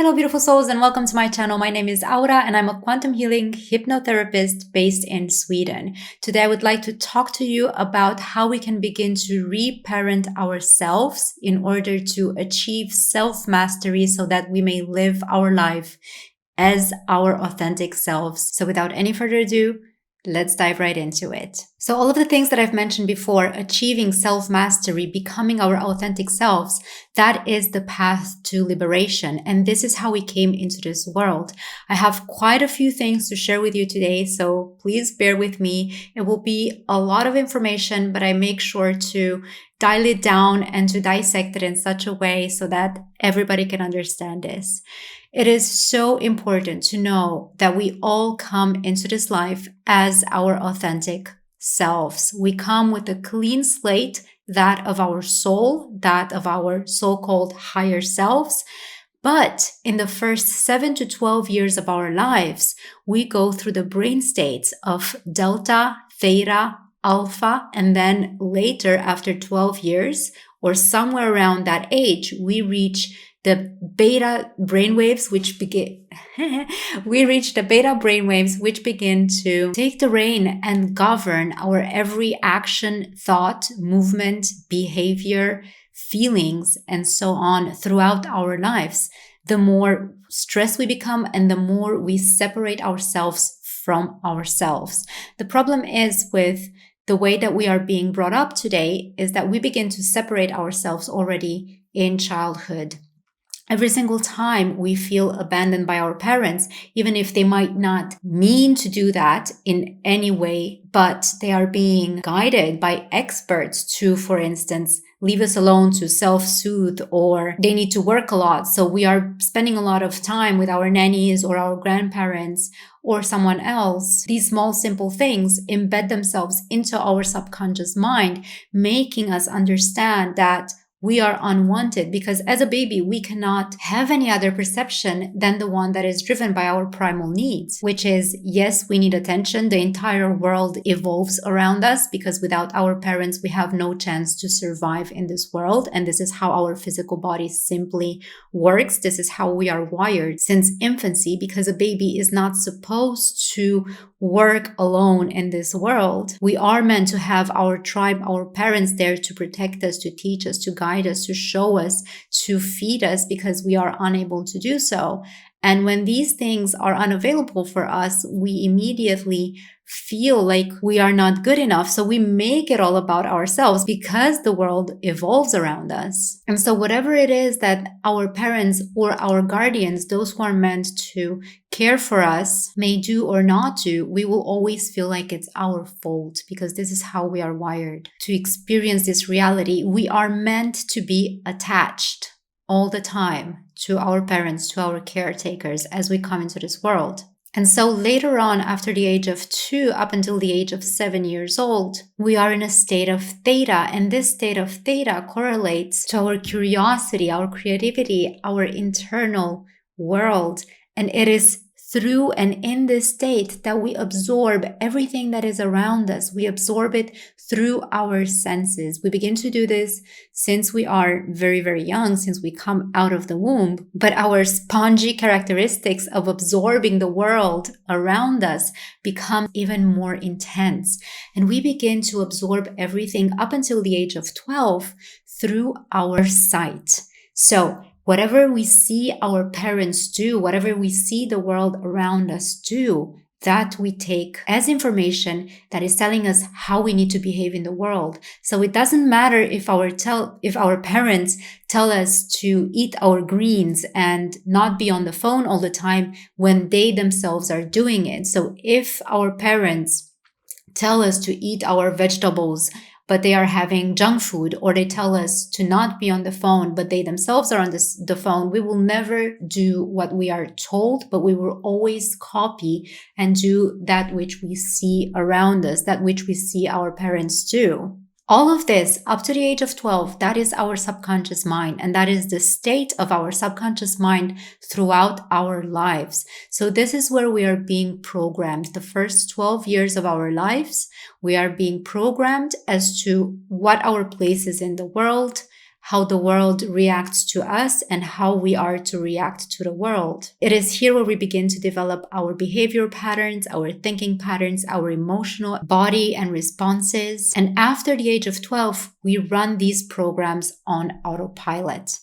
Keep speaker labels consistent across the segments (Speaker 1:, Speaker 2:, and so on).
Speaker 1: Hello, beautiful souls, and welcome to my channel. My name is Aura, and I'm a quantum healing hypnotherapist based in Sweden. Today, I would like to talk to you about how we can begin to reparent ourselves in order to achieve self-mastery so that we may live our life as our authentic selves. So without any further ado, let's dive right into it. So all of the things that I've mentioned before, achieving self-mastery, becoming our authentic selves, that is the path to liberation. And this is how we came into this world. I have quite a few things to share with you today, so please bear with me. It will be a lot of information, but I make sure to dial it down and to dissect it in such a way so that everybody can understand this. It is so important to know that we all come into this life as our authentic selves. We come with a clean slate, that of our soul, that of our so-called higher selves. But in the first 7 to 12 years of our lives, we go through the brain states of delta, theta, alpha, and then later, after 12 years, or somewhere around that age, we reach the beta brainwaves, which begin to take the reign and govern our every action, thought, movement, behavior, feelings, and so on throughout our lives. The more stressed we become and the more we separate ourselves from ourselves. The problem is with the way that we are being brought up today is that we begin to separate ourselves already in childhood. Every single time we feel abandoned by our parents, even if they might not mean to do that in any way, but they are being guided by experts to, for instance, leave us alone to self-soothe, or they need to work a lot. So we are spending a lot of time with our nannies or our grandparents or someone else. These small, simple things embed themselves into our subconscious mind, making us understand that we are unwanted, because as a baby, we cannot have any other perception than the one that is driven by our primal needs, which is, yes, we need attention. The entire world evolves around us because without our parents, we have no chance to survive in this world. And this is how our physical body simply works. This is how we are wired since infancy, because a baby is not supposed to work alone in this world. We are meant to have our tribe, our parents there to protect us, to teach us, to guide us, to show us, to feed us, because we are unable to do so. And when these things are unavailable for us, we immediately feel like we are not good enough. So we make it all about ourselves because the world evolves around us. And so whatever it is that our parents or our guardians, those who are meant to care for us, may do or not do, we will always feel like it's our fault, because this is how we are wired to experience this reality. We are meant to be attached all the time to our parents, to our caretakers as we come into this world. And so later on, after the age of 2 up until the age of 7 years old, we are in a state of theta. And this state of theta correlates to our curiosity, our creativity, our internal world. And it is through and in this state that we absorb everything that is around us. We absorb it through our senses. We begin to do this since we are very, very young, since we come out of the womb. But our spongy characteristics of absorbing the world around us become even more intense. And we begin to absorb everything up until the age of 12 through our sight. So whatever we see our parents do, whatever we see the world around us do, that we take as information that is telling us how we need to behave in the world. So it doesn't matter if our parents tell us to eat our greens and not be on the phone all the time when they themselves are doing it. So if our parents tell us to eat our vegetables, but they are having junk food, or they tell us to not be on the phone, but they themselves are on the phone, we will never do what we are told, but we will always copy and do that which we see around us, that which we see our parents do. All of this up to the age of 12, that is our subconscious mind, and that is the state of our subconscious mind throughout our lives. So this is where we are being programmed. The first 12 years of our lives, we are being programmed as to what our place is in the world, how the world reacts to us and how we are to react to the world. It is here where we begin to develop our behavior patterns, our thinking patterns, our emotional body and responses. And after the age of 12, we run these programs on autopilot.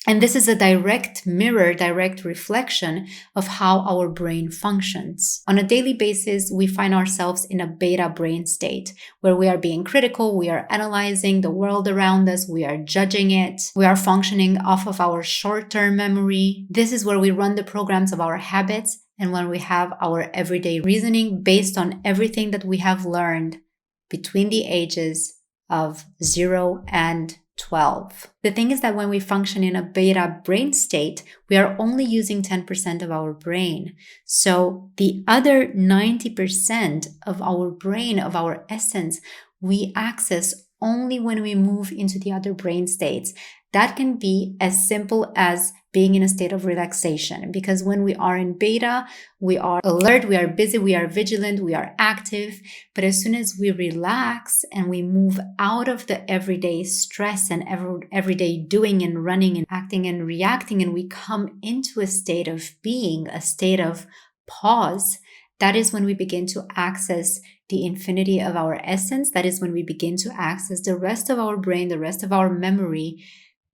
Speaker 1: And this is a direct mirror, direct reflection of how our brain functions. On a daily basis, we find ourselves in a beta brain state where we are being critical, we are analyzing the world around us, we are judging it, we are functioning off of our short-term memory. This is where we run the programs of our habits and when we have our everyday reasoning based on everything that we have learned between the ages of 0 and 12. The thing is that when we function in a beta brain state, we are only using 10% of our brain. So the other 90% of our brain, of our essence, we access only when we move into the other brain states. That can be as simple as being in a state of relaxation, because when we are in beta, we are alert, we are busy, we are vigilant, we are active. But as soon as we relax and we move out of the everyday stress and everyday doing and running and acting and reacting, and we come into a state of being, a state of pause, that is when we begin to access the infinity of our essence. That is when we begin to access the rest of our brain, the rest of our memory,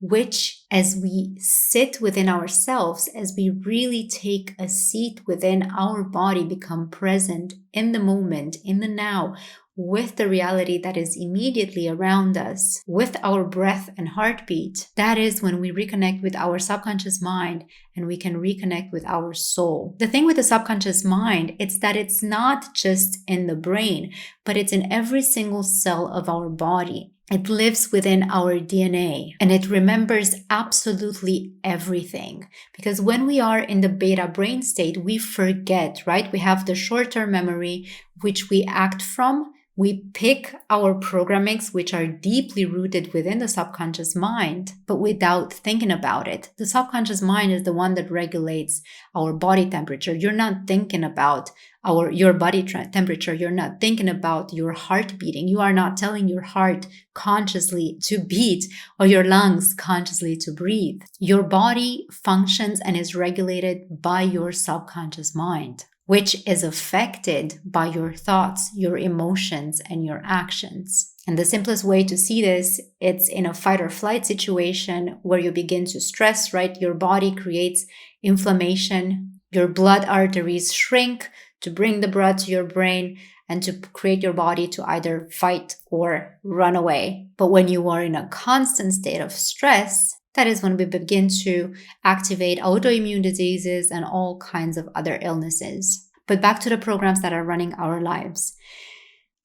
Speaker 1: which, as we sit within ourselves, as we really take a seat within our body, become present in the moment, in the now, with the reality that is immediately around us, with our breath and heartbeat, that is when we reconnect with our subconscious mind and we can reconnect with our soul. The thing with the subconscious mind, it's that it's not just in the brain, but it's in every single cell of our body. It lives within our DNA and it remembers absolutely everything. Because when we are in the beta brain state, we forget, right? We have the short-term memory, which we act from. We pick our programmings, which are deeply rooted within the subconscious mind, but without thinking about it. The subconscious mind is the one that regulates our body temperature. You're not thinking about your body temperature. You're not thinking about your heart beating. You are not telling your heart consciously to beat or your lungs consciously to breathe. Your body functions and is regulated by your subconscious mind, which is affected by your thoughts, your emotions, and your actions. And the simplest way to see this, it's in a fight or flight situation where you begin to stress, right? Your body creates inflammation, your blood arteries shrink to bring the blood to your brain and to create your body to either fight or run away. But when you are in a constant state of stress, that is when we begin to activate autoimmune diseases and all kinds of other illnesses. But back to the programs that are running our lives.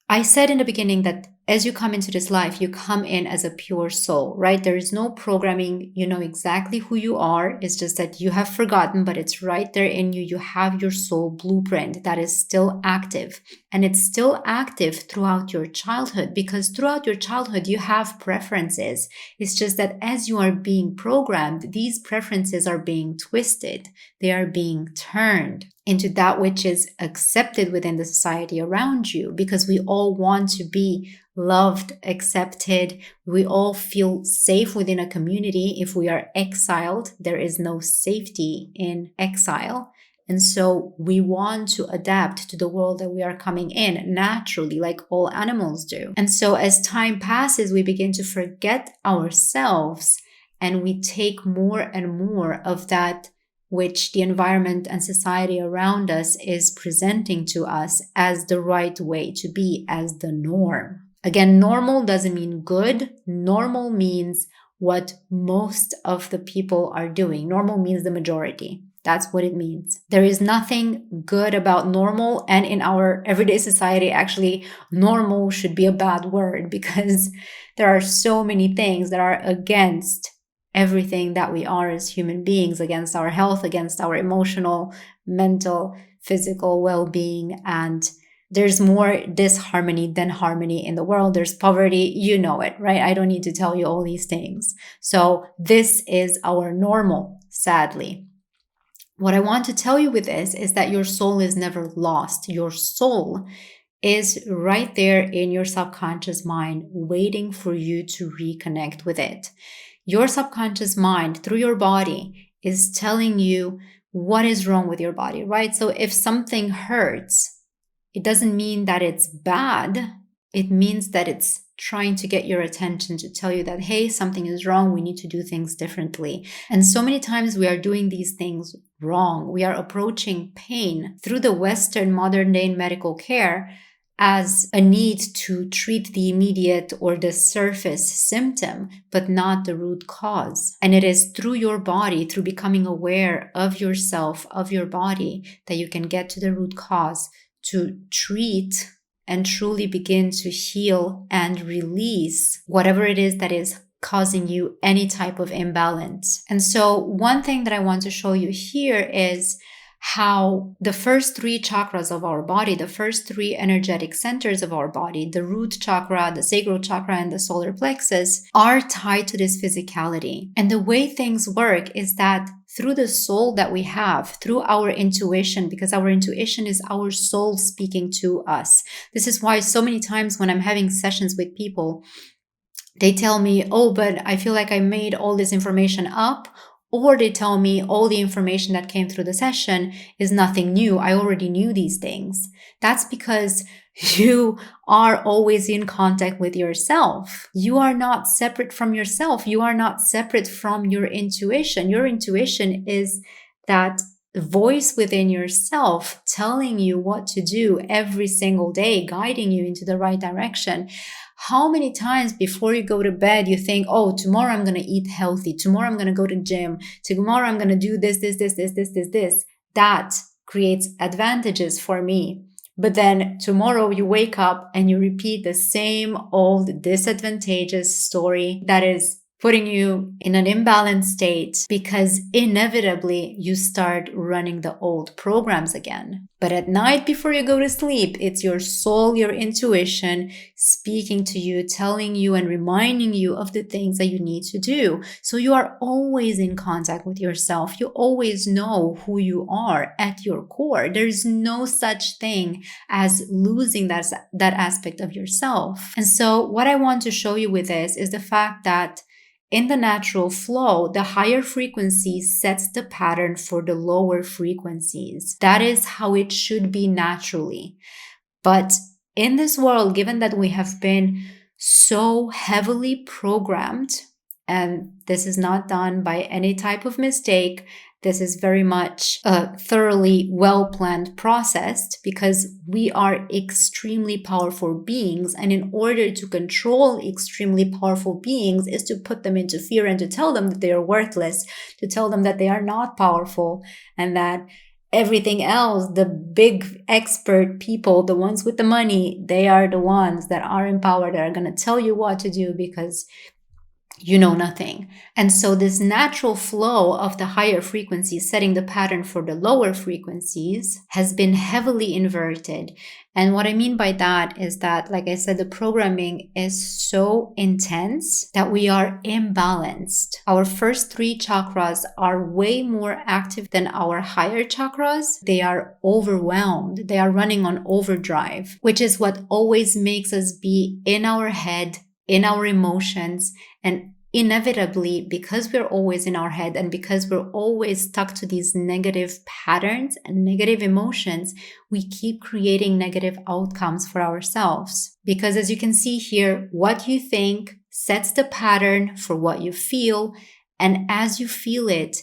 Speaker 1: I said in the beginning that as you come into this life, you come in as a pure soul, right? There is no programming. You know exactly who you are. It's just that you have forgotten, but it's right there in you. You have your soul blueprint that is still active. And it's still active throughout your childhood, because throughout your childhood, you have preferences. It's just that as you are being programmed, these preferences are being twisted. They are being turned into that which is accepted within the society around you, because we all want to be loved, accepted. We all feel safe within a community. If we are exiled, there is no safety in exile. And so we want to adapt to the world that we are coming in naturally, like all animals do. And so as time passes, we begin to forget ourselves and we take more and more of that which the environment and society around us is presenting to us as the right way to be, as the norm. Again, normal doesn't mean good. Normal means what most of the people are doing. Normal means the majority. That's what it means. There is nothing good about normal. And in our everyday society, actually, normal should be a bad word, because there are so many things that are against everything that we are as human beings, against our health, against our emotional, mental, physical well-being. And there's more disharmony than harmony in the world. There's poverty, you know it, right? I don't need to tell you all these things. So this is our normal, sadly. What I want to tell you with this is that your soul is never lost. Your soul is right there in your subconscious mind, waiting for you to reconnect with it. Your subconscious mind, through your body, is telling you what is wrong with your body, right? So if something hurts, it doesn't mean that it's bad. It means that it's trying to get your attention to tell you that, hey, something is wrong. We need to do things differently. And so many times we are doing these things wrong. We are approaching pain through the Western modern day medical care as a need to treat the immediate or the surface symptom, but not the root cause. And it is through your body, through becoming aware of yourself, of your body, that you can get to the root cause to treat and truly begin to heal and release whatever it is that is causing you any type of imbalance. And so one thing that I want to show you here is how the first three chakras of our body, the first three energetic centers of our body, the root chakra, the sacral chakra, and the solar plexus, are tied to this physicality. And the way things work is that through the soul that we have, through our intuition, because our intuition is our soul speaking to us. This is why so many times when I'm having sessions with people, they tell me, oh, but I feel like I made all this information up. Or they tell me all the information that came through the session is nothing new. I already knew these things. That's because you are always in contact with yourself. You are not separate from yourself. You are not separate from your intuition. Your intuition is that voice within yourself telling you what to do every single day, guiding you into the right direction. How many times before you go to bed, you think, oh, tomorrow I'm going to eat healthy. Tomorrow I'm going to go to gym. Tomorrow I'm going to do this. That creates advantages for me. But then tomorrow you wake up and you repeat the same old disadvantageous story that is putting you in an imbalanced state, because inevitably you start running the old programs again. But at night before you go to sleep, it's your soul, your intuition speaking to you, telling you and reminding you of the things that you need to do. So you are always in contact with yourself. You always know who you are at your core. There's no such thing as losing that aspect of yourself. And so what I want to show you with this is the fact that in the natural flow, the higher frequency sets the pattern for the lower frequencies. That is how it should be naturally. But in this world, given that we have been so heavily programmed, and this is not done by any type of mistake, this is very much a thoroughly well-planned process, because we are extremely powerful beings. And in order to control extremely powerful beings is to put them into fear and to tell them that they are worthless, to tell them that they are not powerful, and that everything else, the big expert people, the ones with the money, they are the ones that are in power, that are going to tell you what to do because you know nothing. And so this natural flow of the higher frequencies setting the pattern for the lower frequencies has been heavily inverted. And what I mean by that is that, like I said, the programming is so intense that we are imbalanced. Our first three chakras are way more active than our higher chakras. They are overwhelmed. They are running on overdrive, which is what always makes us be in our head, in our emotions, and inevitably, because we're always in our head and because we're always stuck to these negative patterns and negative emotions, we keep creating negative outcomes for ourselves. Because as you can see here, what you think sets the pattern for what you feel. And as you feel it,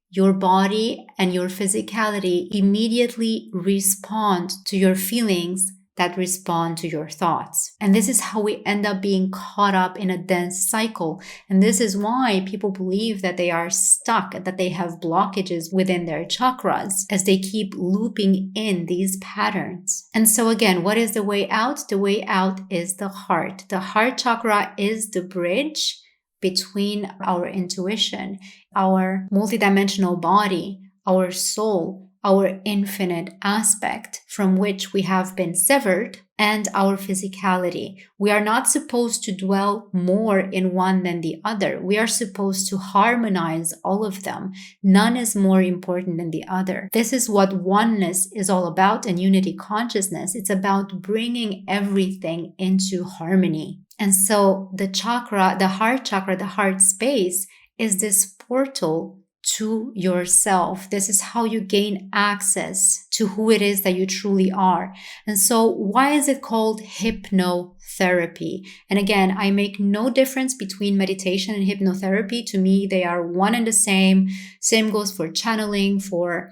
Speaker 1: your body and your physicality immediately respond to your feelings that respond to your thoughts. And this is how we end up being caught up in a dense cycle. And this is why people believe that they are stuck, that they have blockages within their chakras, as they keep looping in these patterns. And so again, what is the way out? The way out is the heart. The heart chakra is the bridge between our intuition, our multidimensional body, our soul, our infinite aspect from which we have been severed, and our physicality. We are not supposed to dwell more in one than the other. We are supposed to harmonize all of them. None is more important than the other. This is what oneness is all about, and unity consciousness. It's about bringing everything into harmony. And so the chakra, the heart chakra, the heart space is this portal to yourself. This is how you gain access to who it is that you truly are. And so why is it called hypnotherapy? And again, I make no difference between meditation and hypnotherapy. To me, they are one and the same. Same goes for channeling, for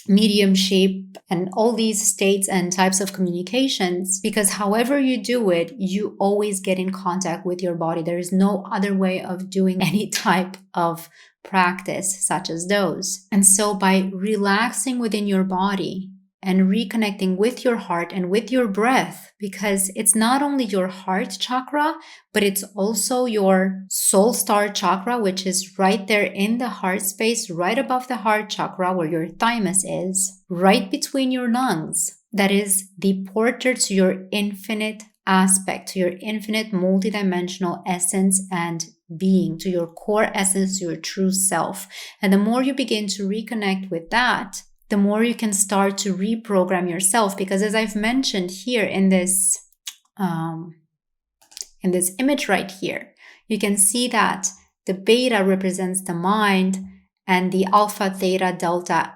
Speaker 1: mediumship, and all these states and types of communications, because however you do it, you always get in contact with your body. There is no other way of doing any type of practice such as those. And so by relaxing within your body and reconnecting with your heart and with your breath, because it's not only your heart chakra, but it's also your soul star chakra, which is right there in the heart space, right above the heart chakra where your thymus is, right between your lungs. That is the portal to your infinite aspect, to your infinite multidimensional essence and being, to your core essence, to your true self. And the more you begin to reconnect with that, the more you can start to reprogram yourself. Because as I've mentioned here in this image right here, you can see that the beta represents the mind and the alpha, theta, delta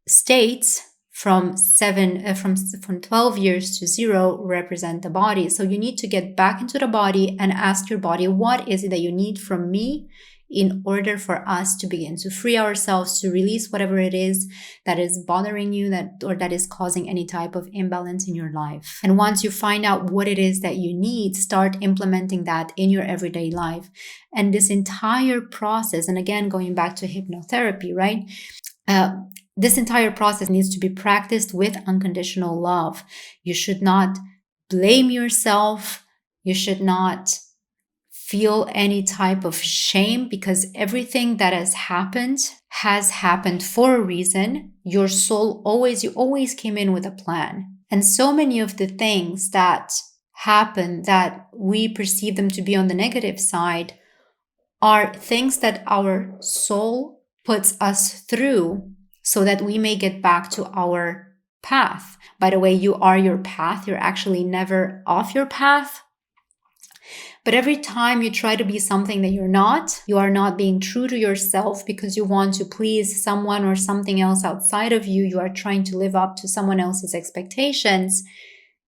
Speaker 1: states from 12 years to 0 represent the body. So you need to get back into the body and ask your body, what is it that you need from me in order for us to begin to free ourselves, to release whatever it is that is bothering you, that is causing any type of imbalance in your life. And once you find out what it is that you need, start implementing that in your everyday life. And this entire process, and again, going back to hypnotherapy, right? This entire process needs to be practiced with unconditional love. You should not blame yourself. You should not feel any type of shame, because everything that has happened for a reason. Your soul you always came in with a plan. And so many of the things that happen that we perceive them to be on the negative side are things that our soul puts us through so that we may get back to our path. By the way, you are your path. You're actually never off your path. But every time you try to be something that you're not, you are not being true to yourself because you want to please someone or something else outside of you. You are trying to live up to someone else's expectations.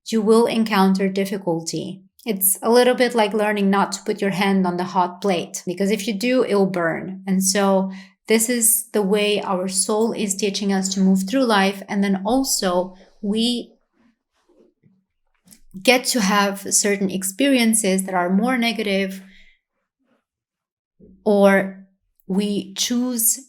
Speaker 1: You will encounter difficulty. It's a little bit like learning not to put your hand on the hot plate, because if you do, it'll burn. And so this is the way our soul is teaching us to move through life. And then also we get to have certain experiences that are more negative, or we choose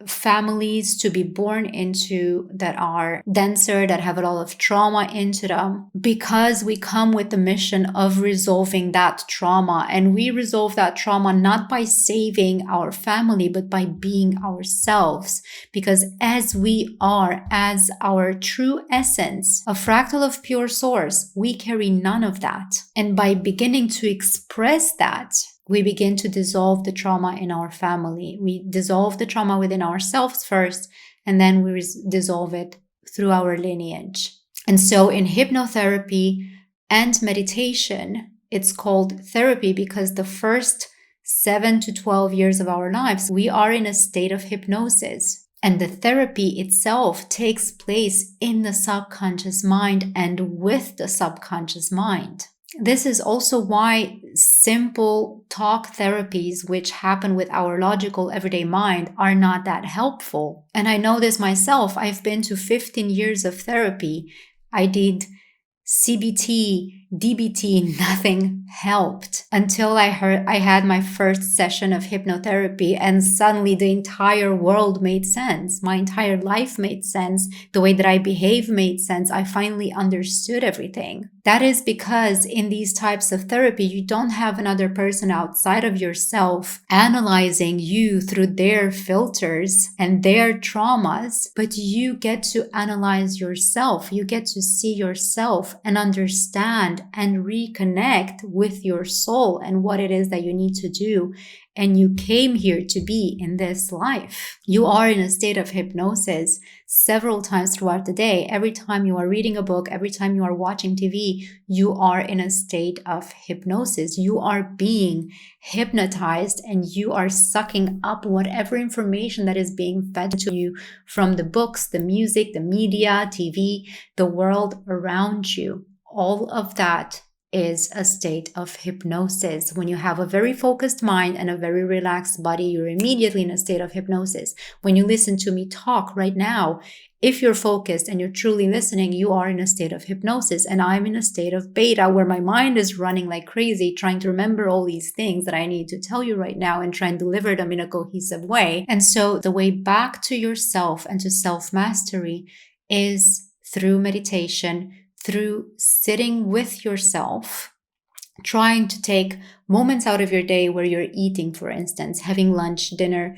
Speaker 1: families to be born into that are denser, that have a lot of trauma into them, because we come with the mission of resolving that trauma. And we resolve that trauma not by saving our family, but by being ourselves. Because as we are, as our true essence, a fractal of pure source, we carry none of that. And by beginning to express that, we begin to dissolve the trauma in our family. We dissolve the trauma within ourselves first, and then we dissolve it through our lineage. And so in hypnotherapy and meditation, it's called therapy because the first 7 to 12 years of our lives, we are in a state of hypnosis. And the therapy itself takes place in the subconscious mind and with the subconscious mind. This is also why simple talk therapies, which happen with our logical everyday mind, are not that helpful. And I know this myself. I've been to 15 years of therapy. I did CBT, DBT, nothing helped until I had my first session of hypnotherapy, and suddenly the entire world made sense. My entire life made sense. The way that I behave made sense. I finally understood everything. That is because in these types of therapy, you don't have another person outside of yourself analyzing you through their filters and their traumas, but you get to analyze yourself. You get to see yourself and understand and reconnect with your soul and what it is that you need to do. And you came here to be in this life. You are in a state of hypnosis several times throughout the day. Every time you are reading a book, every time you are watching TV, you are in a state of hypnosis. You are being hypnotized and you are sucking up whatever information that is being fed to you from the books, the music, the media, TV, the world around you. All of that is a state of hypnosis. When you have a very focused mind and a very relaxed body, you're immediately in a state of hypnosis. When you listen to me talk right now, if you're focused and you're truly listening, you are in a state of hypnosis. And I'm in a state of beta where my mind is running like crazy, trying to remember all these things that I need to tell you right now and try and deliver them in a cohesive way. And so the way back to yourself and to self-mastery is through meditation, through sitting with yourself, trying to take moments out of your day where you're eating, for instance, having lunch, dinner,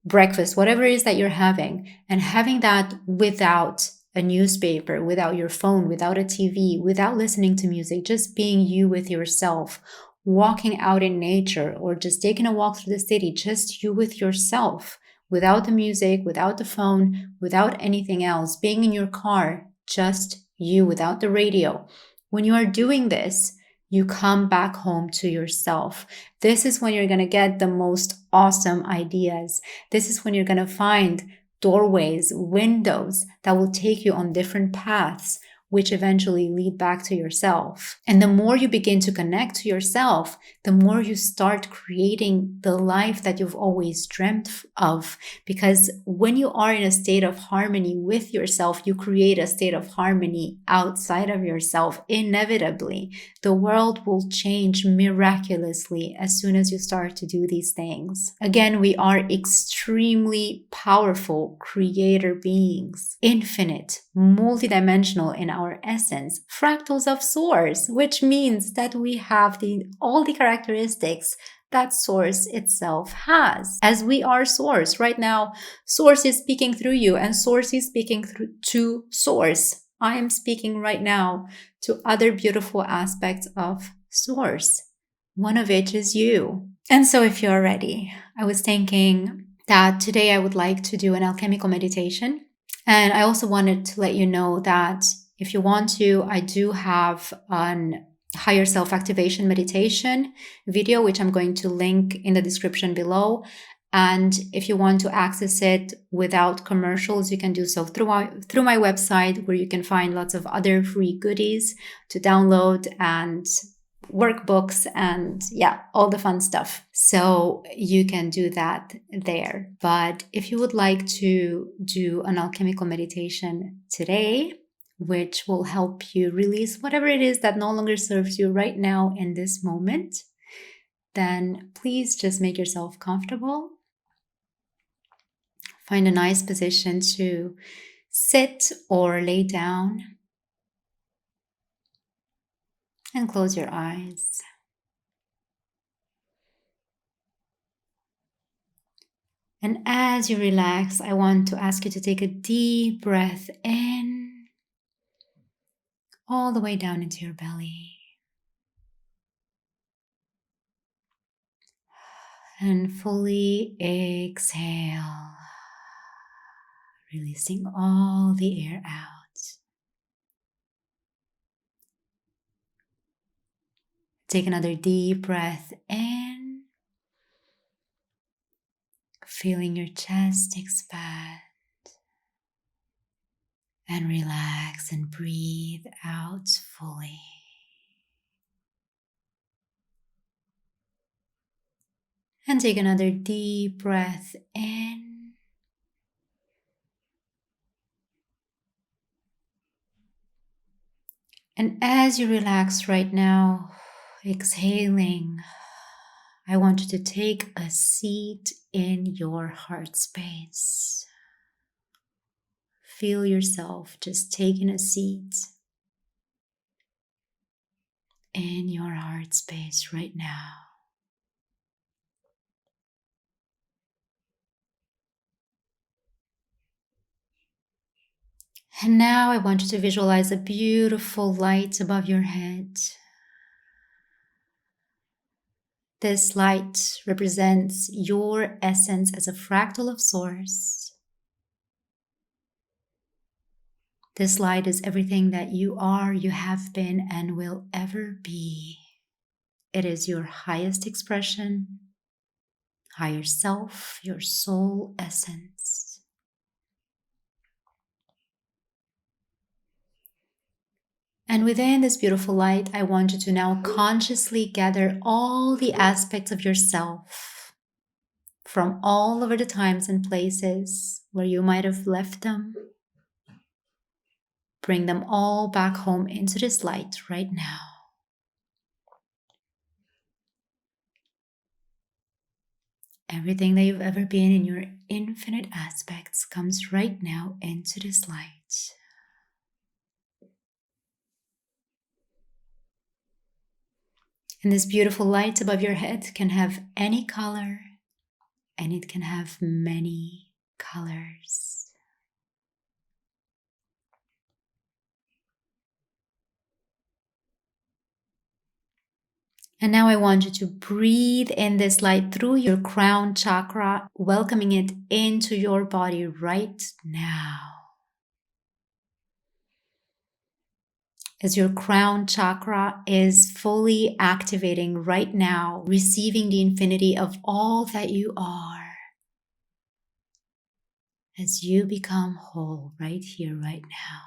Speaker 1: breakfast, whatever it is that you're having, and having that without a newspaper, without your phone, without a TV, without listening to music, just being you with yourself, walking out in nature or just taking a walk through the city, just you with yourself, without the music, without the phone, without anything else, being in your car, just you without the radio. When you are doing this, you come back home to yourself. This is when you're going to get the most awesome ideas. This is when you're going to find doorways, windows that will take you on different paths, which eventually lead back to yourself. And the more you begin to connect to yourself, the more you start creating the life that you've always dreamt of. Because when you are in a state of harmony with yourself, you create a state of harmony outside of yourself. Inevitably, the world will change miraculously as soon as you start to do these things. Again, we are extremely powerful creator beings, infinite, multidimensional in our essence, fractals of source, which means that we have all the characteristics that source itself has. As we are source right now, source is speaking through you and source is speaking to source. I am speaking right now to other beautiful aspects of source, one of which is you. And so if you're ready, I was thinking that today I would like to do an alchemical meditation. And I also wanted to let you know that if you want to, I do have an higher self-activation meditation video, which I'm going to link in the description below. And if you want to access it without commercials, you can do so through my website, where you can find lots of other free goodies to download and workbooks and all the fun stuff. So you can do that there. But if you would like to do an alchemical meditation today, which will help you release whatever it is that no longer serves you right now in this moment, then please just make yourself comfortable. Find a nice position to sit or lay down. And close your eyes. And as you relax, I want to ask you to take a deep breath in, all the way down into your belly. And fully exhale, releasing all the air out. Take another deep breath in, feeling your chest expand. And relax and breathe out fully. And take another deep breath in. And as you relax right now, exhaling, I want you to take a seat in your heart space. Feel yourself just taking a seat in your heart space right now. And now I want you to visualize a beautiful light above your head, This light represents your essence as a fractal of Source. This light is everything that you are, you have been, and will ever be. It is your highest expression, higher self, your soul essence. And within this beautiful light, I want you to now consciously gather all the aspects of yourself from all over the times and places where you might have left them. Bring them all back home into this light right now. Everything that you've ever been in your infinite aspects comes right now into this light. And this beautiful light above your head can have any color, and it can have many colors. And now I want you to breathe in this light through your crown chakra, welcoming it into your body right now. As your crown chakra is fully activating right now, receiving the infinity of all that you are, as you become whole right here, right now.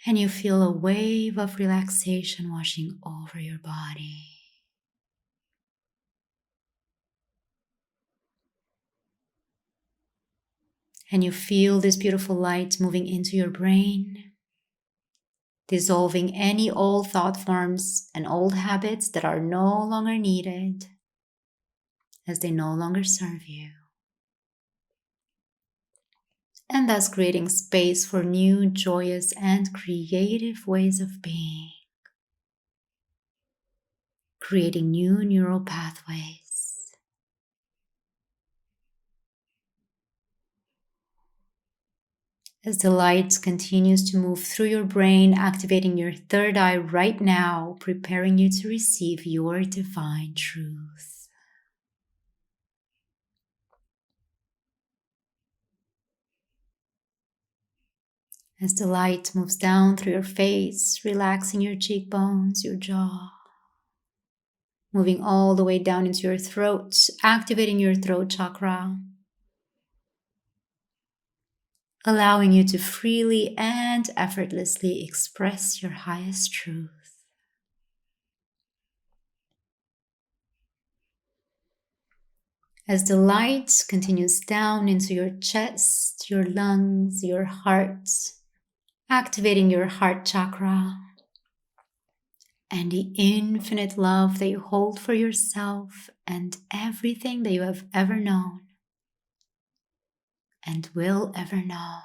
Speaker 1: And you feel a wave of relaxation washing over your body. And you feel this beautiful light moving into your brain, dissolving any old thought forms and old habits that are no longer needed, as they no longer serve you. And thus creating space for new, joyous, and creative ways of being. Creating new neural pathways. As the light continues to move through your brain, activating your third eye right now, preparing you to receive your divine truth. As the light moves down through your face, relaxing your cheekbones, your jaw, moving all the way down into your throat, activating your throat chakra, allowing you to freely and effortlessly express your highest truth. As the light continues down into your chest, your lungs, your heart, activating your heart chakra and the infinite love that you hold for yourself and everything that you have ever known and will ever know.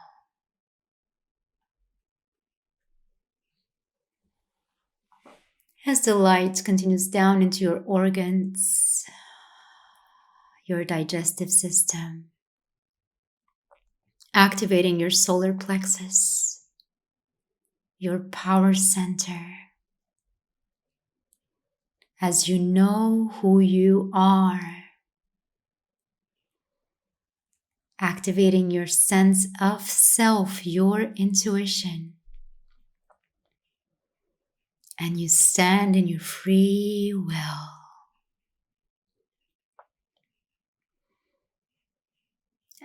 Speaker 1: As the light continues down into your organs, your digestive system, activating your solar plexus, your power center, as you know who you are, activating your sense of self, your intuition, and you stand in your free will.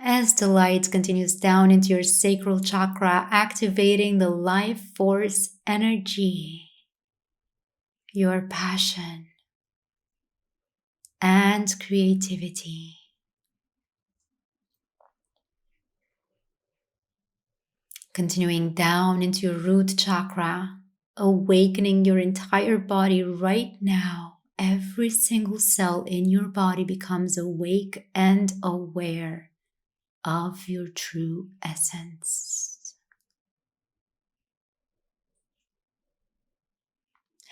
Speaker 1: As the light continues down into your sacral chakra, activating the life force energy, your passion and creativity. Continuing down into your root chakra, awakening your entire body right now. Every single cell in your body becomes awake and aware of your true essence.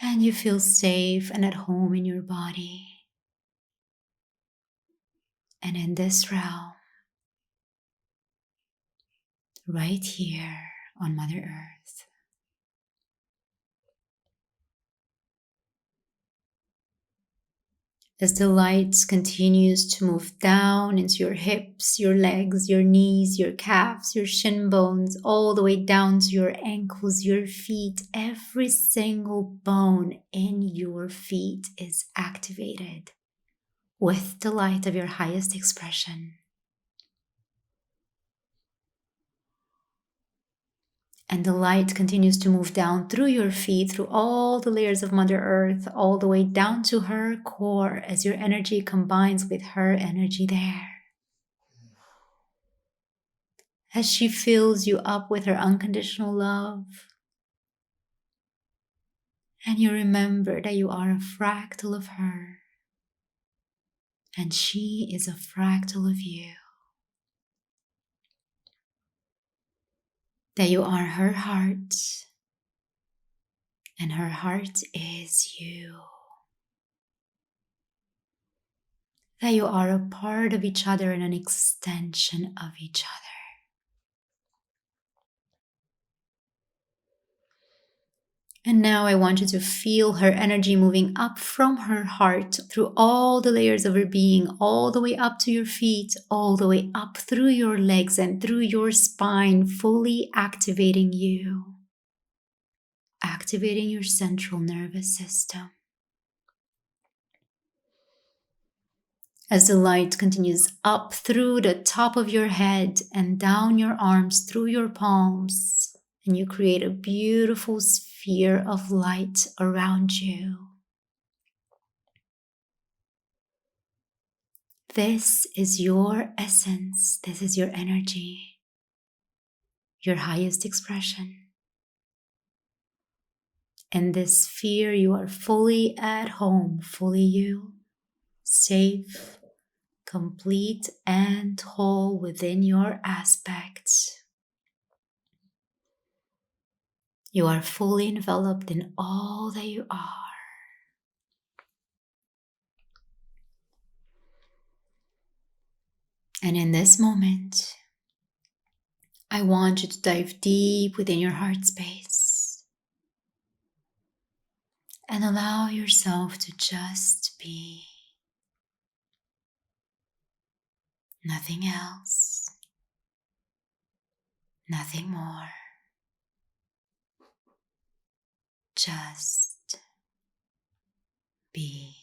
Speaker 1: And you feel safe and at home in your body. And in this realm, right here on Mother Earth. As the light continues to move down into your hips, your legs, your knees, your calves, your shin bones, all the way down to your ankles, your feet, every single bone in your feet is activated with the light of your highest expression. And the light continues to move down through your feet, through all the layers of Mother Earth, all the way down to her core as your energy combines with her energy there. As she fills you up with her unconditional love. And you remember that you are a fractal of her. And she is a fractal of you. That you are her heart. And her heart is you. That you are a part of each other and an extension of each other. And now I want you to feel her energy moving up from her heart through all the layers of her being, all the way up to your feet, all the way up through your legs and through your spine, fully activating you, activating your central nervous system. As the light continues up through the top of your head and down your arms, through your palms, and you create a beautiful sphere of light around you. This is your essence. This is your energy, your highest expression. In this sphere, you are fully at home, fully you, safe, complete, and whole within your aspects. You are fully enveloped in all that you are. And in this moment, I want you to dive deep within your heart space and allow yourself to just be. Nothing else, nothing more. Just be.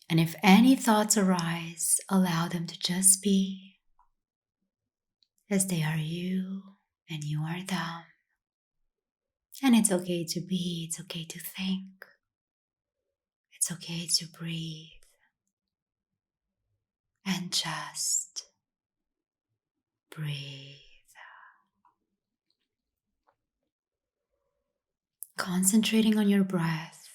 Speaker 1: And if any thoughts arise, allow them to just be, as they are you and you are them. And it's okay to be, it's okay to think, it's okay to breathe, and just breathe. Concentrating on your breath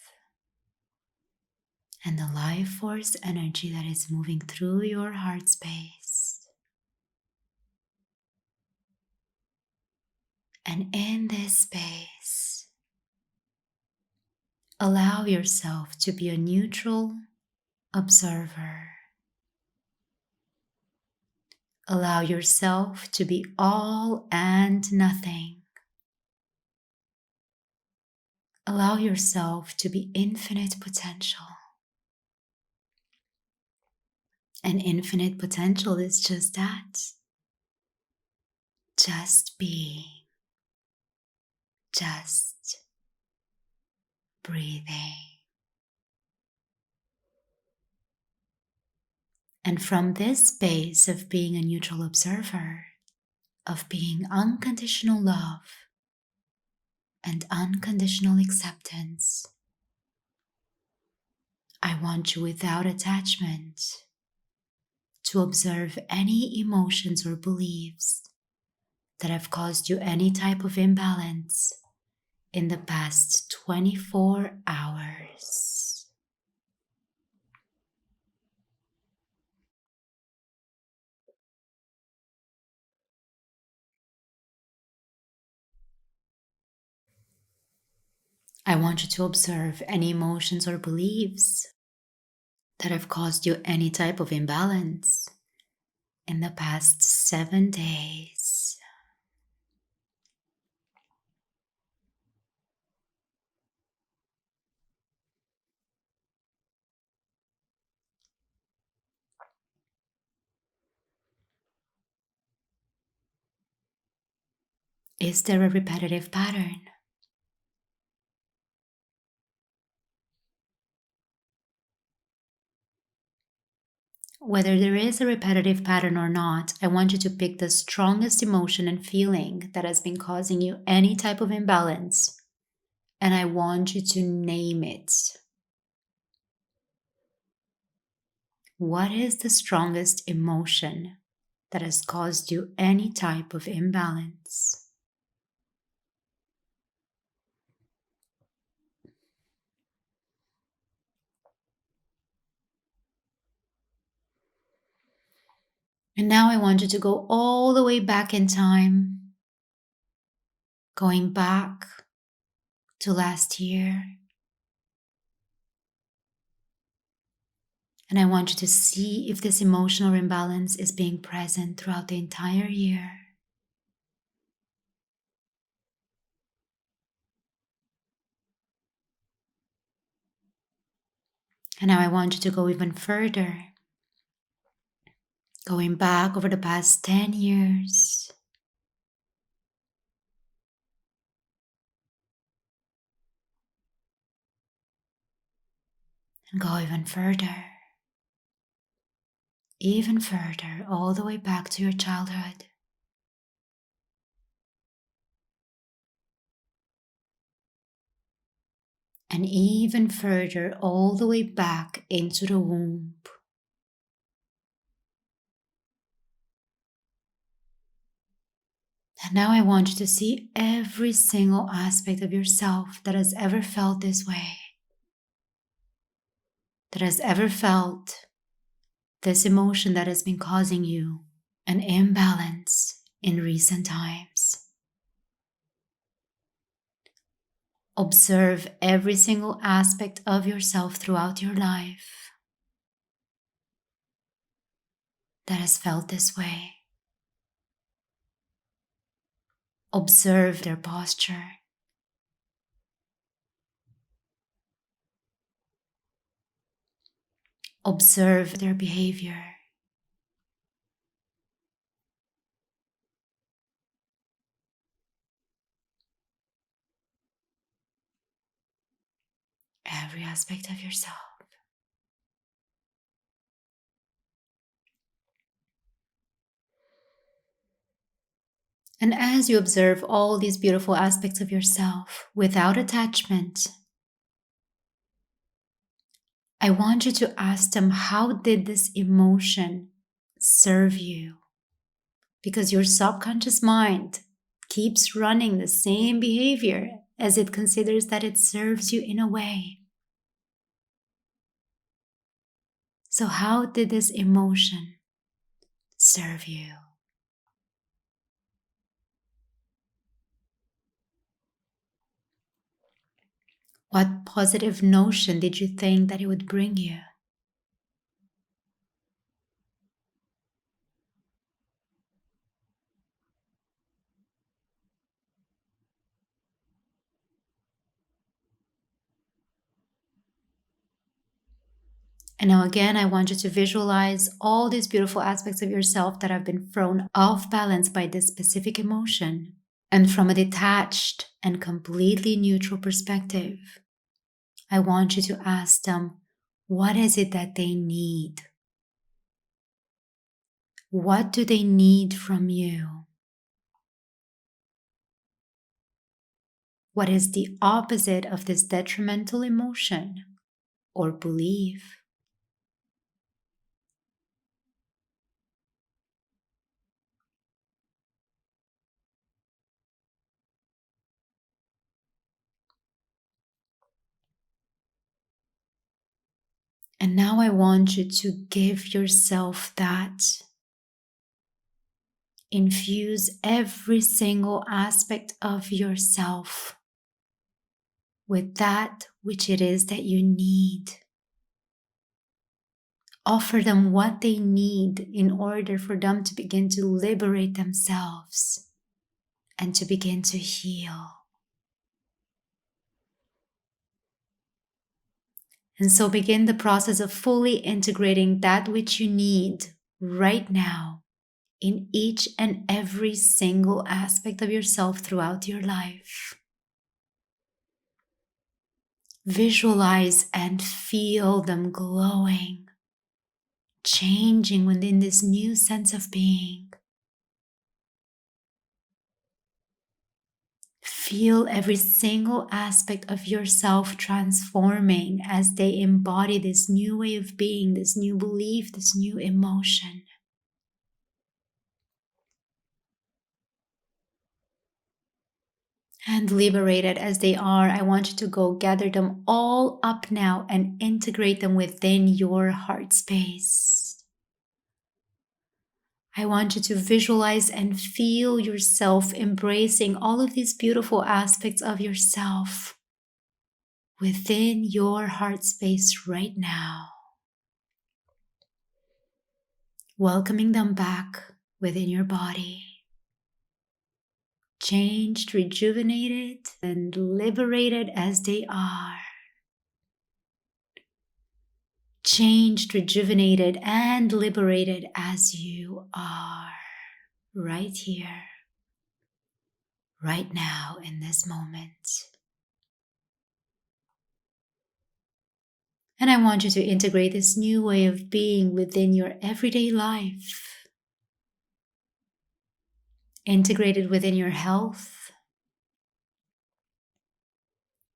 Speaker 1: and the life force energy that is moving through your heart space. And in this space, allow yourself to be a neutral observer. Allow yourself to be all and nothing. Allow yourself to be infinite potential. And infinite potential is just that. Just being. Just breathing. And from this space of being a neutral observer, of being unconditional love and unconditional acceptance, I want you without attachment to observe any emotions or beliefs that have caused you any type of imbalance in the past 24 hours. I want you to observe any emotions or beliefs that have caused you any type of imbalance in the past 7 days. Is there a repetitive pattern? Whether there is a repetitive pattern or not, I want you to pick the strongest emotion and feeling that has been causing you any type of imbalance, and I want you to name it. What is the strongest emotion that has caused you any type of imbalance? And now I want you to go all the way back in time, going back to last year. And I want you to see if this emotional imbalance is being present throughout the entire year. And now I want you to go even further, going back over the past 10 years. And go even further, all the way back to your childhood. And even further, all the way back into the womb. And now I want you to see every single aspect of yourself that has ever felt this way, that has ever felt this emotion that has been causing you an imbalance in recent times. Observe every single aspect of yourself throughout your life that has felt this way. Observe their posture. Observe their behavior. Every aspect of yourself. And as you observe all these beautiful aspects of yourself without attachment, I want you to ask them, how did this emotion serve you? Because your subconscious mind keeps running the same behavior as it considers that it serves you in a way. So how did this emotion serve you? What positive notion did you think that it would bring you? And now again, I want you to visualize all these beautiful aspects of yourself that have been thrown off balance by this specific emotion. And from a detached and completely neutral perspective, I want you to ask them, what is it that they need? What do they need from you? What is the opposite of this detrimental emotion or belief? And now I want you to give yourself that. Infuse every single aspect of yourself with that which it is that you need. Offer them what they need in order for them to begin to liberate themselves and to begin to heal. And so begin the process of fully integrating that which you need right now in each and every single aspect of yourself throughout your life. Visualize and feel them glowing, changing within this new sense of being. Feel every single aspect of yourself transforming as they embody this new way of being, this new belief, this new emotion. And liberated as they are, I want you to go gather them all up now and integrate them within your heart space. I want you to visualize and feel yourself embracing all of these beautiful aspects of yourself within your heart space right now. Welcoming them back within your body. Changed, rejuvenated, and liberated as they are. Changed, rejuvenated, and liberated as you are. Right here, right now, in this moment. And I want you to integrate this new way of being within your everyday life. Integrated within your health,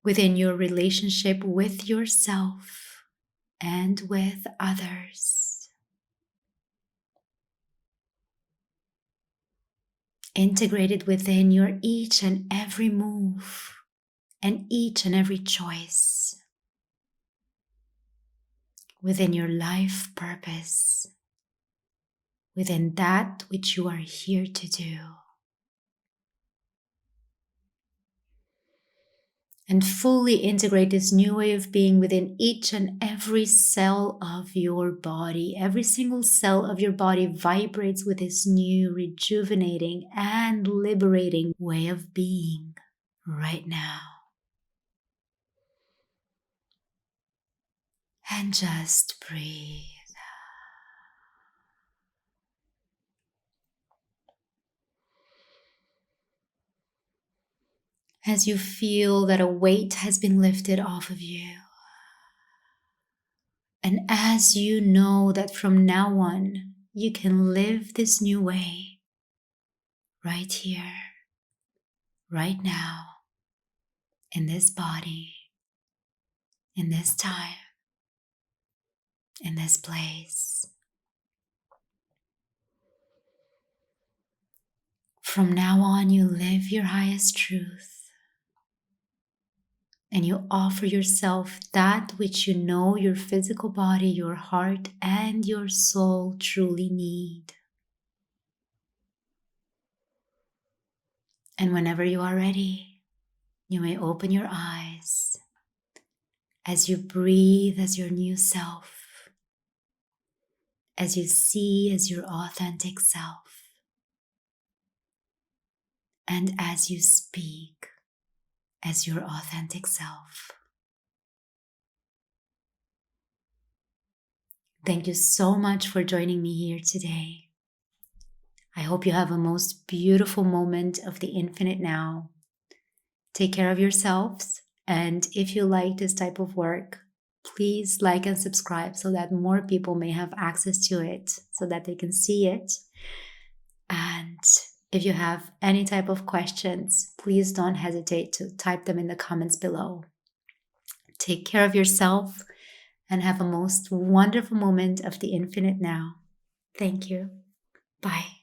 Speaker 1: within your relationship with yourself and with others. Integrated within your each and every move and each and every choice. Within your life purpose. Within that which you are here to do. And fully integrate this new way of being within each and every cell of your body. Every single cell of your body vibrates with this new, rejuvenating and liberating way of being right now. And just breathe. As you feel that a weight has been lifted off of you. And as you know that from now on, you can live this new way right here, right now, in this body, in this time, in this place. From now on, you live your highest truth. And you offer yourself that which you know your physical body, your heart, and your soul truly need. And whenever you are ready, you may open your eyes as you breathe as your new self, as you see as your authentic self, and as you speak as your authentic self. Thank you so much for joining me here today. I hope you have a most beautiful moment of the infinite now. Take care of yourselves, and if you like this type of work, please like and subscribe so that more people may have access to it, so that they can see it. And if you have any type of questions, please don't hesitate to type them in the comments below. Take care of yourself and have a most wonderful moment of the infinite now. Thank you. Bye.